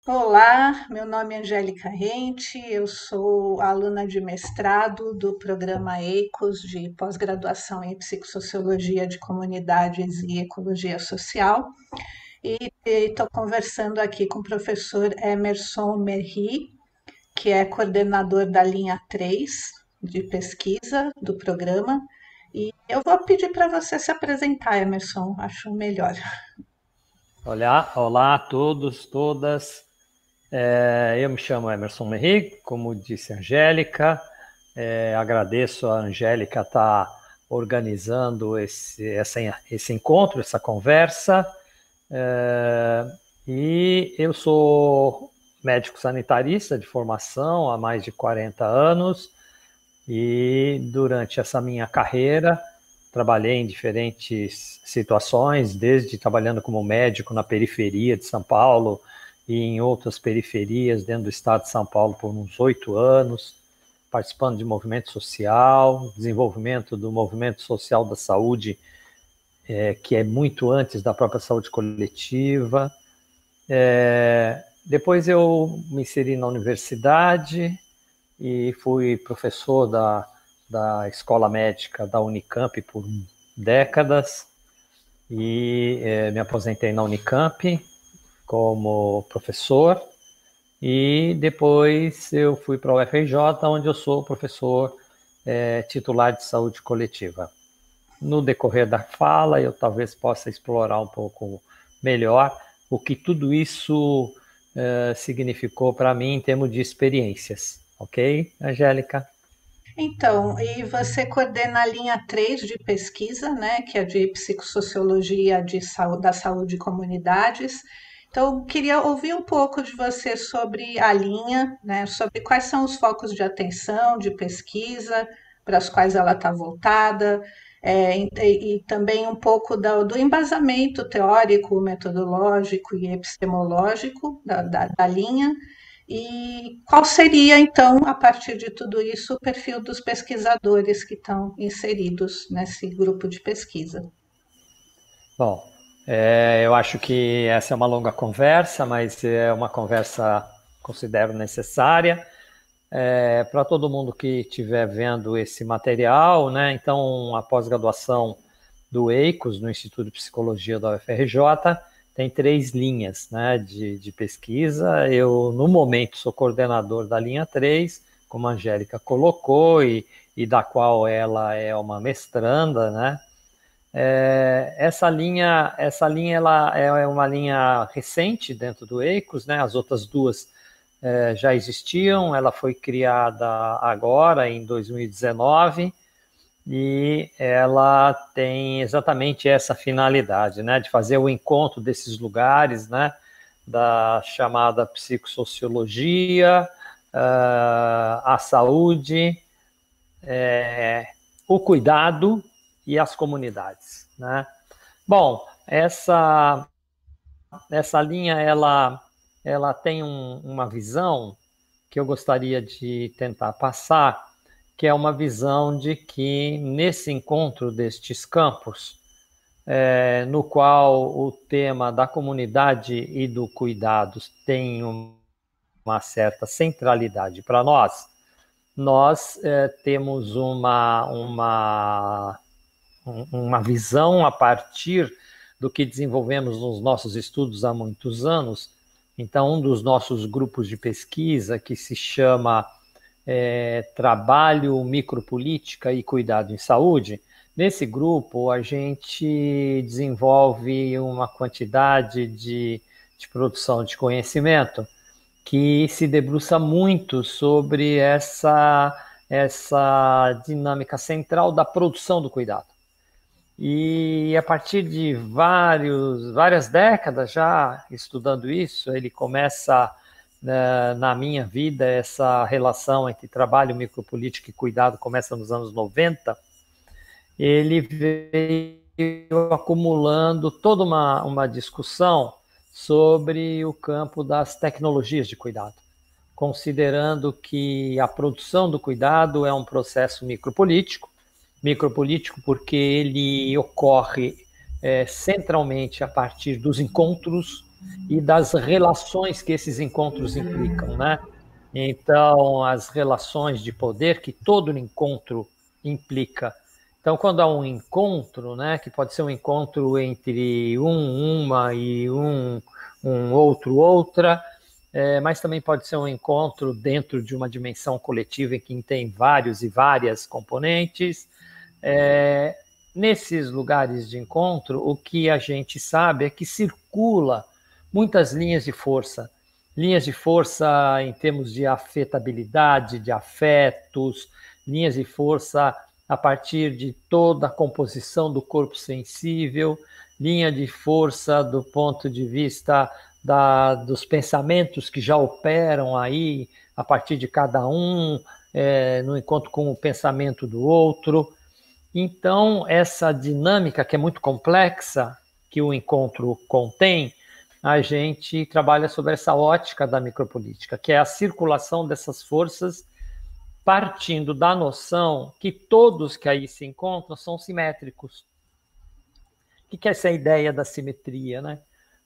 Olá, meu nome é Angélica Rente, eu sou aluna de mestrado do programa EICOS de pós-graduação em Psicossociologia de Comunidades e Ecologia Social e estou conversando aqui com o professor Emerson Merri, que é coordenador da linha 3 de pesquisa do programa. E eu vou pedir para você se apresentar, Emerson, acho melhor. Olá a todos, todas. Eu me chamo Emerson Merri, como disse a Angélica. Agradeço a Angélica estar organizando esse encontro, essa conversa. E eu sou médico sanitarista de formação há mais de 40 anos e durante essa minha carreira trabalhei em diferentes situações, desde trabalhando como médico na periferia de São Paulo e em outras periferias dentro do estado de São Paulo por uns 8 anos, participando de movimento social, desenvolvimento do movimento social da saúde, que é muito antes da própria saúde coletiva. Depois eu me inseri na universidade e fui professor da Escola Médica da Unicamp por décadas e me aposentei na Unicamp como professor e depois eu fui para a UFRJ, onde eu sou professor titular de saúde coletiva. No decorrer da fala, eu talvez possa explorar um pouco melhor o que tudo isso significou para mim em termos de experiências. Ok, Angélica? Então, e você coordena a linha 3 de pesquisa, né, que é de psicossociologia da saúde e comunidades. Então, eu queria ouvir um pouco de você sobre a linha, né, sobre quais são os focos de atenção, de pesquisa, para os quais ela está voltada, e também um pouco do embasamento teórico, metodológico e epistemológico da linha. E qual seria, então, a partir de tudo isso, o perfil dos pesquisadores que estão inseridos nesse grupo de pesquisa? Bom, eu acho que essa é uma longa conversa, mas é uma conversa considero necessária para todo mundo que estiver vendo esse material, né? Então, a pós-graduação do EICOS, no Instituto de Psicologia da UFRJ, tem 3 linhas, né, de pesquisa. Eu, no momento, sou coordenador da linha 3, como a Angélica colocou, e da qual ela é uma mestranda, né? Essa linha ela é uma linha recente dentro do EICOS, né? As outras duas já existiam, ela foi criada agora, em 2019, e ela tem exatamente essa finalidade, né? De fazer o encontro desses lugares, né? Da chamada psicossociologia, a saúde, o cuidado e as comunidades, né? Bom, essa linha ela tem uma visão que eu gostaria de tentar passar, que é uma visão de que nesse encontro destes campos, no qual o tema da comunidade e do cuidado tem uma certa centralidade para nós temos uma visão a partir do que desenvolvemos nos nossos estudos há muitos anos. Então, um dos nossos grupos de pesquisa, que se chama Trabalho, Micropolítica e Cuidado em Saúde, nesse grupo a gente desenvolve uma quantidade de produção de conhecimento que se debruça muito sobre essa dinâmica central da produção do cuidado. E a partir de várias décadas já estudando isso, ele começa, na minha vida, essa relação entre trabalho, micropolítica e cuidado começa nos anos 90. Ele veio acumulando toda uma discussão sobre o campo das tecnologias de cuidado, considerando que a produção do cuidado é um processo micropolítico porque ele ocorre centralmente a partir dos encontros e das relações que esses encontros implicam, né? Então, as relações de poder que todo encontro implica. Então, quando há um encontro, né, que pode ser um encontro entre uma e um outro, outra, mas também pode ser um encontro dentro de uma dimensão coletiva em que tem vários e várias componentes. Nesses lugares de encontro, o que a gente sabe é que circula muitas linhas de força em termos de afetabilidade, de afetos, linhas de força a partir de toda a composição do corpo sensível, linha de força do ponto de vista dos pensamentos que já operam aí a partir de cada um, no encontro com o pensamento do outro. Então, essa dinâmica que é muito complexa, que o encontro contém, a gente trabalha sobre essa ótica da micropolítica, que é a circulação dessas forças partindo da noção que todos que aí se encontram são simétricos. O que é essa ideia da simetria, né?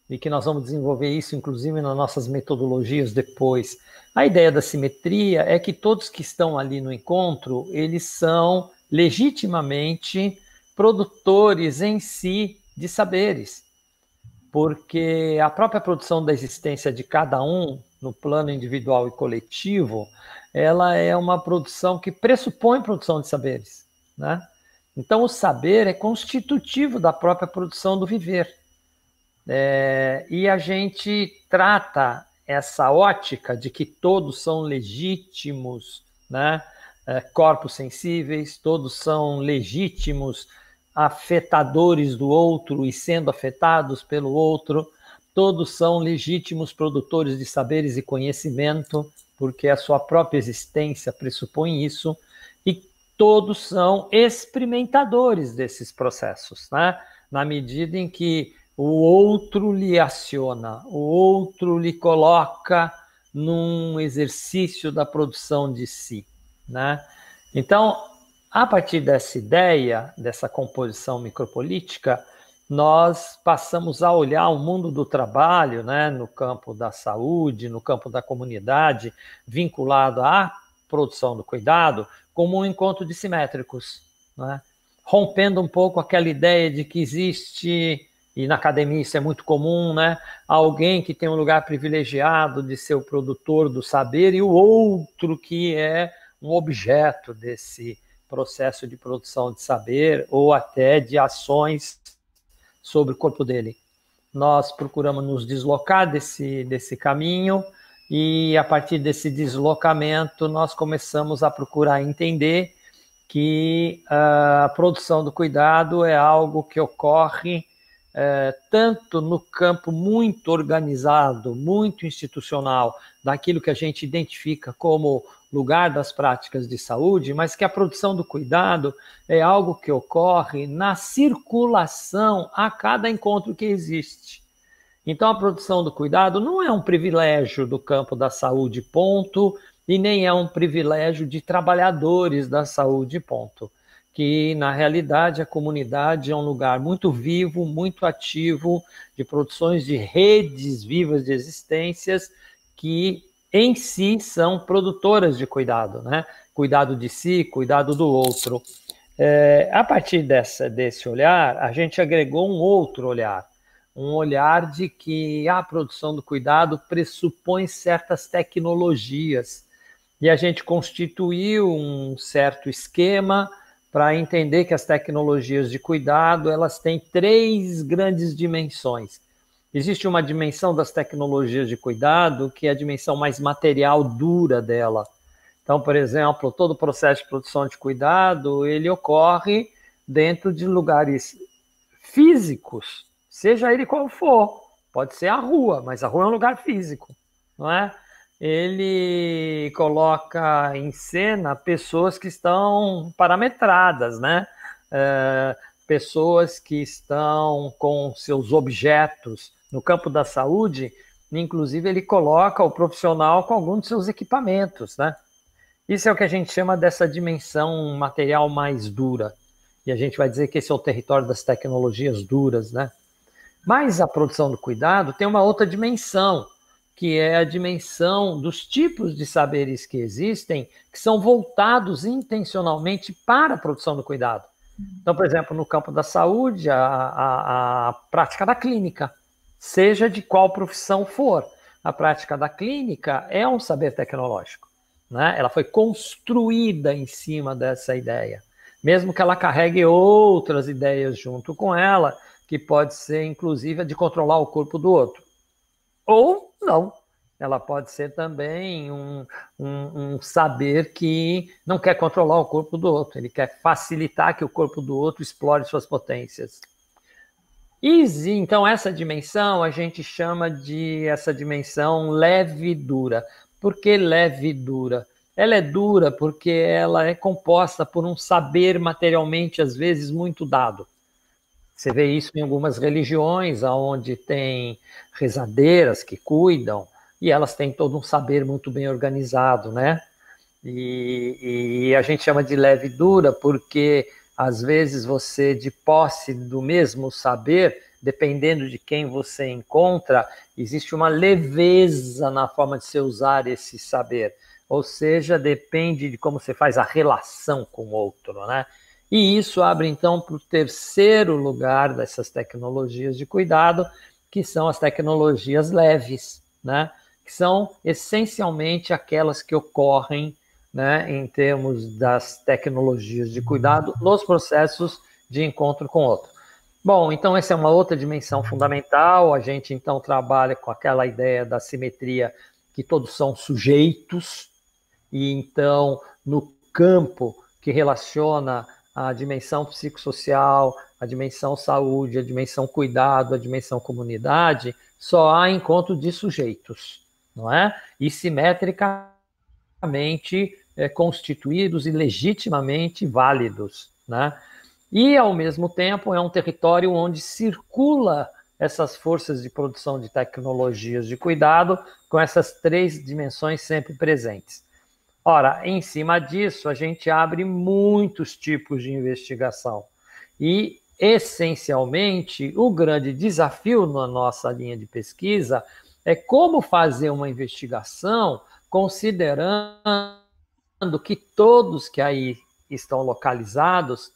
E que nós vamos desenvolver isso, inclusive, nas nossas metodologias depois. A ideia da simetria é que todos que estão ali no encontro, eles são legitimamente produtores em si de saberes, porque a própria produção da existência de cada um, no plano individual e coletivo, ela é uma produção que pressupõe produção de saberes, né? Então, o saber é constitutivo da própria produção do viver. E a gente trata essa ótica de que todos são legítimos, né? Corpos sensíveis, todos são legítimos afetadores do outro e sendo afetados pelo outro, todos são legítimos produtores de saberes e conhecimento, porque a sua própria existência pressupõe isso, e todos são experimentadores desses processos, né? Na medida em que o outro lhe aciona, o outro lhe coloca num exercício da produção de si, né? Então, a partir dessa ideia, dessa composição micropolítica, nós passamos a olhar o mundo do trabalho, né, no campo da saúde, no campo da comunidade, vinculado à produção do cuidado, como um encontro de simétricos, né? Rompendo um pouco aquela ideia de que existe, e na academia isso é muito comum, né, alguém que tem um lugar privilegiado de ser o produtor do saber e o outro que é um objeto desse processo de produção de saber ou até de ações sobre o corpo dele. Nós procuramos nos deslocar desse caminho e, a partir desse deslocamento, nós começamos a procurar entender que a produção do cuidado é algo que ocorre tanto no campo muito organizado, muito institucional, daquilo que a gente identifica como lugar das práticas de saúde, mas que a produção do cuidado é algo que ocorre na circulação a cada encontro que existe. Então, a produção do cuidado não é um privilégio do campo da saúde, ponto, e nem é um privilégio de trabalhadores da saúde, ponto. Que, na realidade, a comunidade é um lugar muito vivo, muito ativo, de produções de redes vivas de existências que, em si, são produtoras de cuidado, né? Cuidado de si, cuidado do outro. A partir desse olhar, a gente agregou um outro olhar, um olhar de que a produção do cuidado pressupõe certas tecnologias, e a gente constituiu um certo esquema para entender que as tecnologias de cuidado, elas têm 3 grandes dimensões. Existe uma dimensão das tecnologias de cuidado, que é a dimensão mais material, dura dela. Então, por exemplo, todo o processo de produção de cuidado, ele ocorre dentro de lugares físicos, seja ele qual for. Pode ser a rua, mas a rua é um lugar físico, não é? Ele coloca em cena pessoas que estão parametradas, né? Pessoas que estão com seus objetos. No campo da saúde, inclusive, ele coloca o profissional com algum dos seus equipamentos, né? Isso é o que a gente chama dessa dimensão material mais dura. E a gente vai dizer que esse é o território das tecnologias duras, né? Mas a produção do cuidado tem uma outra dimensão, que é a dimensão dos tipos de saberes que existem, que são voltados intencionalmente para a produção do cuidado. Então, por exemplo, no campo da saúde, a prática da clínica, seja de qual profissão for, a prática da clínica é um saber tecnológico, né? Ela foi construída em cima dessa ideia, mesmo que ela carregue outras ideias junto com ela, que pode ser, inclusive, a de controlar o corpo do outro. Ou não. Ela pode ser também um saber que não quer controlar o corpo do outro, ele quer facilitar que o corpo do outro explore suas potências. E então essa dimensão a gente chama de essa dimensão leve e dura. Por que leve e dura? Ela é dura porque ela é composta por um saber materialmente, às vezes, muito dado. Você vê isso em algumas religiões, onde tem rezadeiras que cuidam, e elas têm todo um saber muito bem organizado, né? E a gente chama de leve e dura porque, às vezes, você, de posse do mesmo saber, dependendo de quem você encontra, existe uma leveza na forma de se usar esse saber. Ou seja, depende de como você faz a relação com o outro, né? E isso abre, então, para o terceiro lugar dessas tecnologias de cuidado, que são as tecnologias leves, né? Que são essencialmente aquelas que ocorrem, né, em termos das tecnologias de cuidado nos processos de encontro com o outro. Bom, então essa é uma outra dimensão fundamental. A gente, então, trabalha com aquela ideia da simetria, que todos são sujeitos, e, então, no campo que relaciona a dimensão psicossocial, a dimensão saúde, a dimensão cuidado, a dimensão comunidade, só há encontro de sujeitos, não é? E simetricamente constituídos e legitimamente válidos, né? E, ao mesmo tempo, é um território onde circula essas forças de produção de tecnologias de cuidado, com essas três dimensões sempre presentes. Ora, em cima disso, a gente abre muitos tipos de investigação. E, essencialmente, o grande desafio na nossa linha de pesquisa é como fazer uma investigação considerando que todos que aí estão localizados,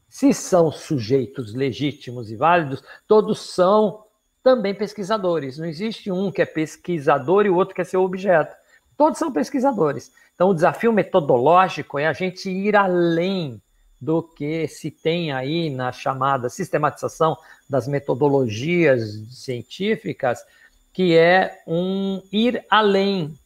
se são sujeitos legítimos e válidos, todos são também pesquisadores. Não existe um que é pesquisador e o outro que é seu objeto. Todos são pesquisadores. Então, o desafio metodológico é a gente ir além do que se tem aí na chamada sistematização das metodologias científicas, que é ir além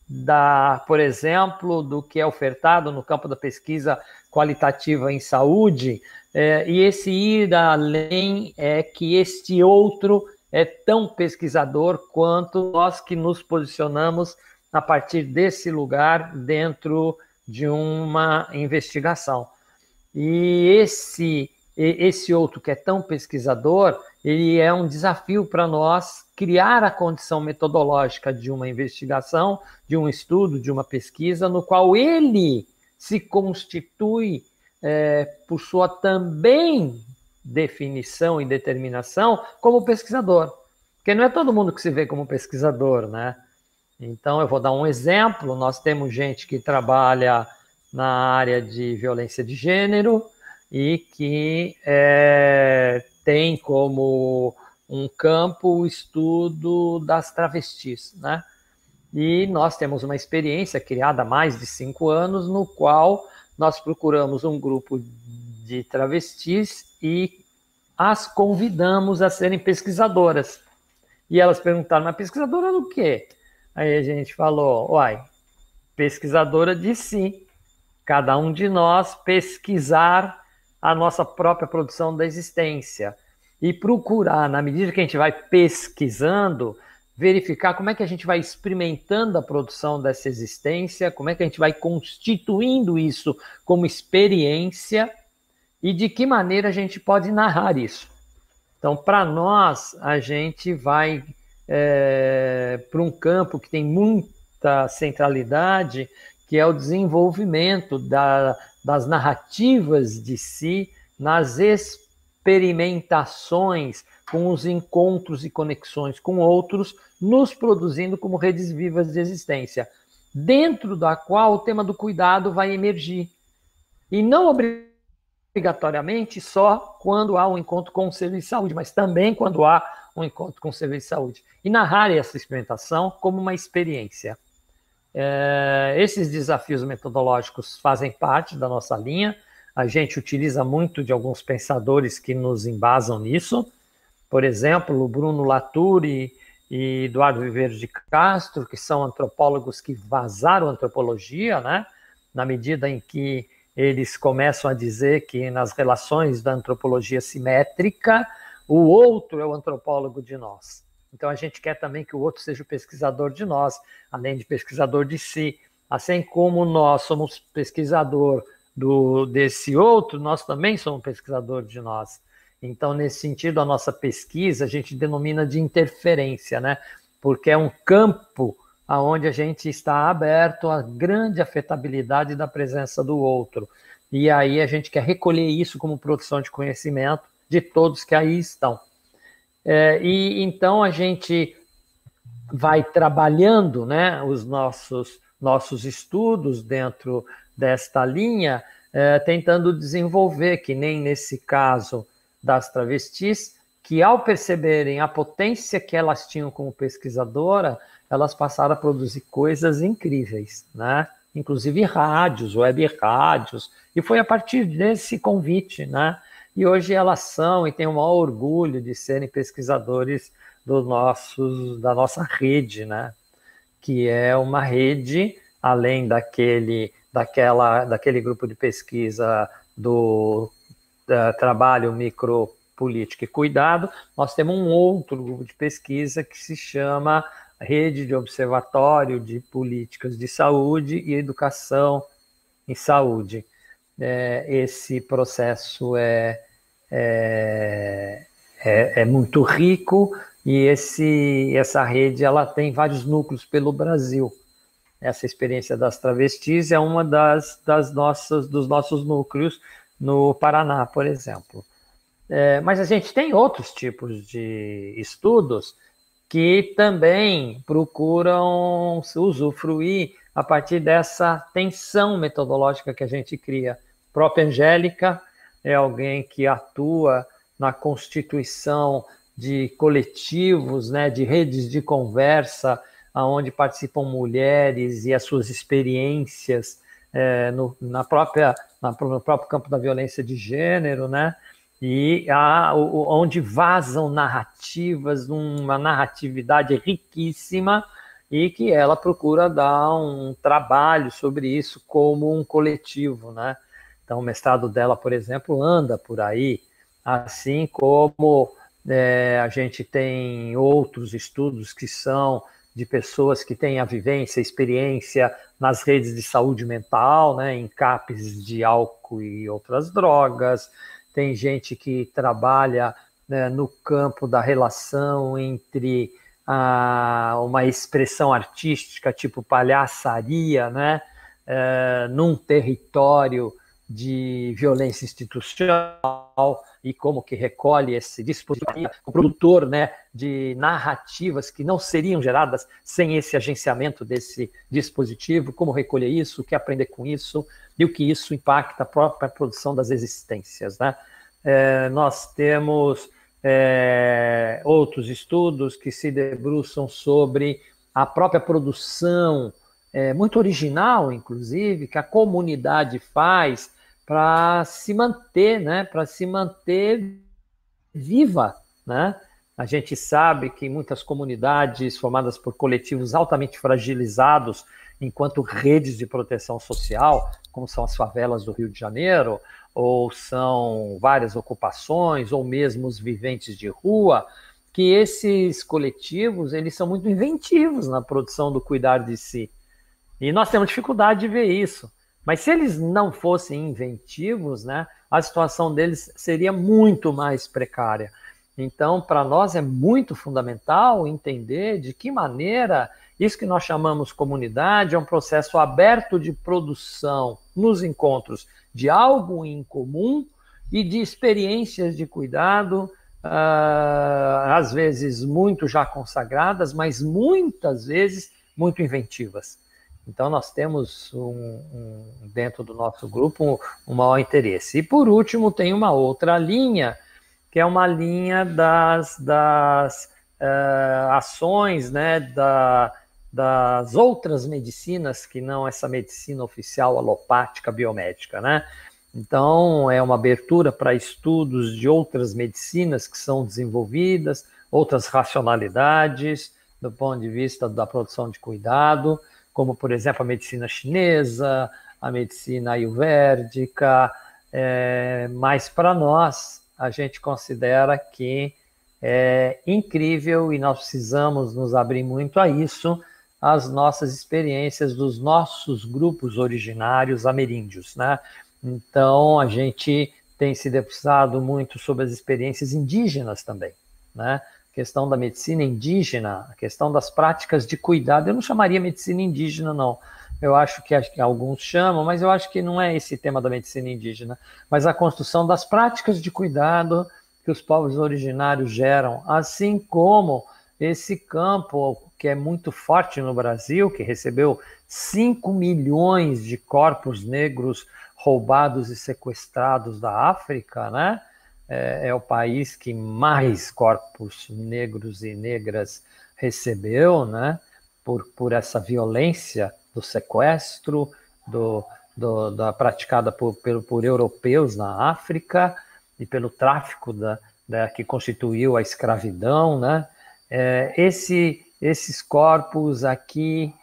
por exemplo, do que é ofertado no campo da pesquisa qualitativa em saúde, e esse ir além é que este outro é tão pesquisador quanto nós que nos posicionamos a partir desse lugar dentro de uma investigação. E esse outro que é tão pesquisador, ele é um desafio para nós criar a condição metodológica de uma investigação, de um estudo, de uma pesquisa, no qual ele se constitui por sua também definição e determinação como pesquisador. Porque não é todo mundo que se vê como pesquisador, né? Então, eu vou dar um exemplo. Nós temos gente que trabalha na área de violência de gênero e que tem como um campo o estudo das travestis, né? E nós temos uma experiência criada há mais de 5 anos, no qual nós procuramos um grupo de travestis e as convidamos a serem pesquisadoras. E elas perguntaram, mas pesquisadora do quê? Aí a gente falou, uai, pesquisadora de si. Cada um de nós pesquisar a nossa própria produção da existência e procurar, na medida que a gente vai pesquisando, verificar como é que a gente vai experimentando a produção dessa existência, como é que a gente vai constituindo isso como experiência e de que maneira a gente pode narrar isso. Então, para nós, a gente vai para um campo que tem muita centralidade, que é o desenvolvimento das narrativas de si nas experimentações com os encontros e conexões com outros, nos produzindo como redes vivas de existência, dentro da qual o tema do cuidado vai emergir. E não obrigatoriamente só quando há um encontro com o serviço de saúde, mas também quando há um encontro com o serviço de saúde. E narrar essa experimentação como uma experiência. Esses desafios metodológicos fazem parte da nossa linha. A gente utiliza muito de alguns pensadores que nos embasam nisso. Por exemplo, o Bruno Latour e Eduardo Viveiro de Castro, que são antropólogos que vazaram a antropologia, né? Na medida em que eles começam a dizer que nas relações da antropologia simétrica, o outro é o antropólogo de nós. Então, a gente quer também que o outro seja o pesquisador de nós, além de pesquisador de si. Assim como nós somos pesquisador desse outro, nós também somos pesquisador de nós. Então, nesse sentido, a nossa pesquisa a gente denomina de interferência, né? Porque é um campo onde a gente está aberto à grande afetabilidade da presença do outro. E aí a gente quer recolher isso como produção de conhecimento de todos que aí estão. E então a gente vai trabalhando, né, os nossos estudos dentro desta linha, tentando desenvolver, que nem nesse caso das travestis, que ao perceberem a potência que elas tinham como pesquisadora, elas passaram a produzir coisas incríveis, né? Inclusive rádios, web rádios, e foi a partir desse convite, né? E hoje elas são e têm o maior orgulho de serem pesquisadores da nossa rede, né? Que é uma rede, além daquele grupo de pesquisa do trabalho micropolítica e cuidado, nós temos um outro grupo de pesquisa que se chama Rede de Observatório de Políticas de Saúde e Educação em Saúde. Esse processo é muito rico e essa rede ela tem vários núcleos pelo Brasil. Essa experiência das travestis é uma dos nossos núcleos no Paraná, por exemplo. Mas a gente tem outros tipos de estudos que também procuram usufruir a partir dessa tensão metodológica que a gente cria. A própria Angélica é alguém que atua na constituição de coletivos, né, de redes de conversa, onde participam mulheres e as suas experiências no próprio campo da violência de gênero, né? E onde vazam narrativas, uma narratividade riquíssima, e que ela procura dar um trabalho sobre isso como um coletivo, né? Então, o mestrado dela, por exemplo, anda por aí, assim como a gente tem outros estudos que são de pessoas que têm a vivência, a experiência nas redes de saúde mental, né, em CAPs de álcool e outras drogas. Tem gente que trabalha, né, no campo da relação entre uma expressão artística tipo palhaçaria, né, num território de violência institucional, e como que recolhe esse dispositivo, o produtor, né, de narrativas que não seriam geradas sem esse agenciamento desse dispositivo, como recolher isso, o que aprender com isso, e o que isso impacta a própria produção das existências, né? Nós temos outros estudos que se debruçam sobre a própria produção, muito original, inclusive, que a comunidade faz para se manter, né? Para se manter viva, né? A gente sabe que muitas comunidades formadas por coletivos altamente fragilizados, enquanto redes de proteção social, como são as favelas do Rio de Janeiro, ou são várias ocupações, ou mesmo os viventes de rua, que esses coletivos eles são muito inventivos na produção do cuidar de si. E nós temos dificuldade de ver isso. Mas se eles não fossem inventivos, né, a situação deles seria muito mais precária. Então, para nós é muito fundamental entender de que maneira isso que nós chamamos comunidade é um processo aberto de produção nos encontros de algo em comum e de experiências de cuidado às vezes muito já consagradas, mas muitas vezes muito inventivas. Então, nós temos dentro do nosso grupo um maior interesse. E, por último, tem uma outra linha, que é uma linha das ações, né, das outras medicinas, que não essa medicina oficial alopática biomédica, né? Então, é uma abertura para estudos de outras medicinas que são desenvolvidas, outras racionalidades, do ponto de vista da produção de cuidado, como, por exemplo, a medicina chinesa, a medicina ayurvédica, mas para nós, a gente considera que é incrível e nós precisamos nos abrir muito a isso, as nossas experiências dos nossos grupos originários ameríndios, né? Então, a gente tem se debruçado muito sobre as experiências indígenas também, né? A questão da medicina indígena, a questão das práticas de cuidado. Eu não chamaria medicina indígena, não. Eu acho que alguns chamam, mas eu acho que não é esse tema da medicina indígena, mas a construção das práticas de cuidado que os povos originários geram, assim como esse campo que é muito forte no Brasil, que recebeu 5 milhões de corpos negros roubados e sequestrados da África, né? É o país que mais corpos negros e negras recebeu, né? Por essa violência do sequestro, da praticada por europeus na África e pelo tráfico que constituiu a escravidão, né? Esses corpos aqui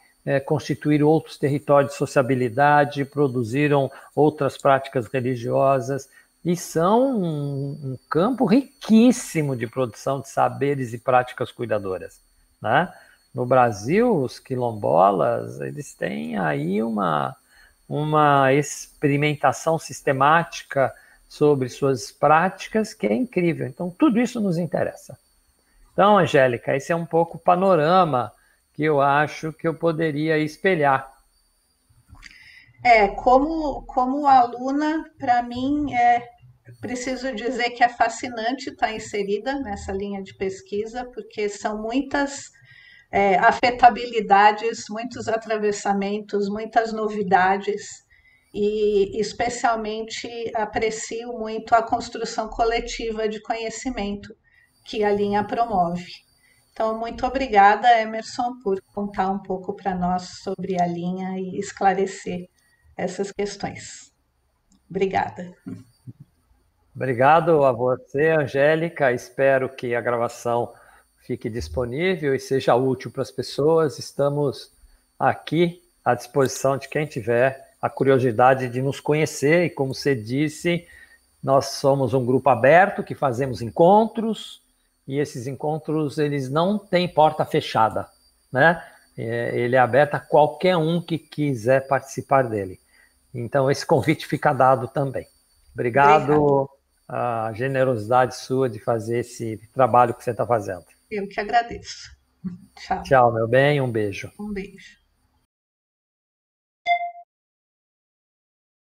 constituíram outros territórios de sociabilidade, produziram outras práticas religiosas e são um campo riquíssimo de produção de saberes e práticas cuidadoras, né? No Brasil, os quilombolas, eles têm aí uma experimentação sistemática sobre suas práticas que é incrível. Então, tudo isso nos interessa. Então, Angélica, esse é um pouco o panorama que eu acho que eu poderia espelhar. Como aluna, para mim, preciso dizer que é fascinante estar inserida nessa linha de pesquisa, porque são muitas afetabilidades, muitos atravessamentos, muitas novidades, e especialmente aprecio muito a construção coletiva de conhecimento que a linha promove. Então, muito obrigada, Emerson, por contar um pouco para nós sobre a linha e esclarecer essas questões. Obrigada. Obrigado a você, Angélica. Espero que a gravação fique disponível e seja útil para as pessoas. Estamos aqui à disposição de quem tiver a curiosidade de nos conhecer. E como você disse, nós somos um grupo aberto que fazemos encontros e esses encontros eles não têm porta fechada, né? Ele é aberto a qualquer um que quiser participar dele. Então, esse convite fica dado também. Obrigado a generosidade sua de fazer esse trabalho que você está fazendo. Eu que agradeço. Tchau. Tchau, meu bem, um beijo. Um beijo.